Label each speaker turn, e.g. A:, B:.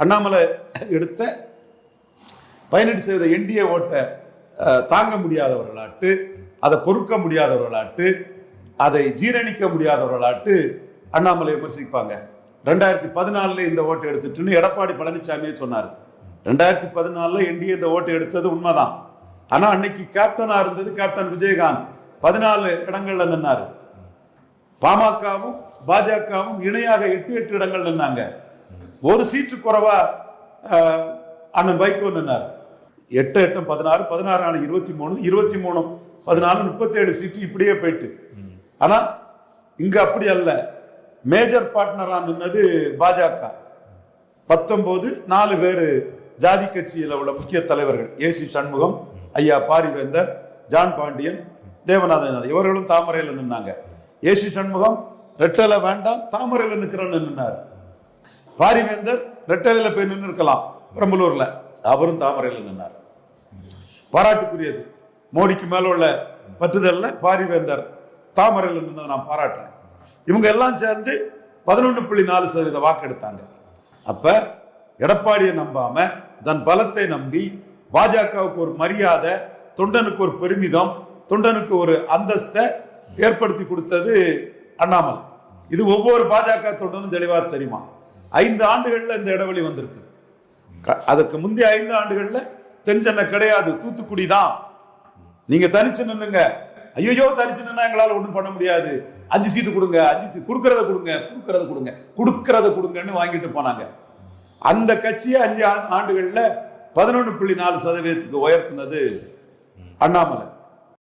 A: அண்ணாமலை எடுத்த 18% என்டிஏ ஓட்டை தாங்க முடியாதவர்களாட்டு, அதை பொறுக்க முடியாதவர்களாட்டு, அதை ஜீரணிக்க முடியாதவர்களாட்டு அண்ணாமலை விமர்சிப்பாங்க. 2014 இந்த ஓட்டை எடுத்துட்டுன்னு எடப்பாடி பழனிசாமியே சொன்னார். 2014 என்டிஏ இந்த ஓட்டை எடுத்தது உண்மைதான். ஆனா அன்னைக்கு கேப்டனா இருந்தது கேப்டன் விஜயகாந்த். 14 இடங்கள்ல நின்னாரு. பாமகவும் பாஜகவும் இணையாக 8 இடங்கள் நின்னாங்க. ஒரு சீட்டு குறைவா அண்ணன் வைகோ நின்னார். 8 8 16 16 ஆன 23 23 14 37 சீட்டு இப்படியே போயிட்டு. ஆனா இங்க அப்படி அல்ல. மேஜர் பார்ட்னரா நின்னது பாஜக. 19 4 பேரு ஜாதி கட்சியில் உள்ள முக்கிய தலைவர்கள். ஏசி சண்முகம், ஐயா பாரிவேந்தர், ஜான் பாண்டியன், தேவநாதன் இவர்களும் தாமரையில் நின்னாங்க. ஏசி சண்முகம் ரெட்டலை வேண்டாம் தாமரையில் நிற்கிறன்னு நின்னார். பாரிவேந்தர் ரெட்டலையில போய் நின்று இருக்கலாம் பெரம்பலூர்ல, அவரும் தாமரையில் நின்னார். பாராட்டுக்குரியது. மோடிக்கு மேல உள்ள பற்றுதல்ல பாரிவேந்தர் தாமரையில் நின்றதை நான் பாராட்டுறேன். இவங்க எல்லாம் சேர்ந்து 11.4% வாக்கு எடுத்தாங்க. அப்ப எடப்பாடியை நம்பாம தன் பலத்தை நம்பி பாஜகவுக்கு ஒரு மரியாதை, தொண்டனுக்கு ஒரு பெருமிதம், தொண்டனுக்கு ஒரு அந்தஸ்தை ஏற்படுத்தி கொடுத்தது அண்ணாமலை. இது ஒவ்வொரு பாஜக தொண்டனும் தெளிவா தெரியுமா. 5 ஆண்டுகள்ல இந்த இடைவெளி வந்திருக்கு. அதற்கு முந்தைய 5 ஆண்டுகள்ல தென்சென்னை கிடையாது, தூத்துக்குடி தான். நீங்க தனிச்சு நின்னுங்க, ஐயோ தனிச்சு நின்னா எங்களால ஒண்ணும் பண்ண முடியாது, 5 சீட்டு கொடுங்க, 5 சீட்டு கொடுக்கறத கொடுங்க, கொடுக்கறத கொடுங்க, கொடுக்கறத கொடுங்கன்னு வாங்கிட்டு போனாங்க. அந்த கட்சியை 5 ஆண்டுகள்ல 11.4% உயர்த்தினது அண்ணாமலை.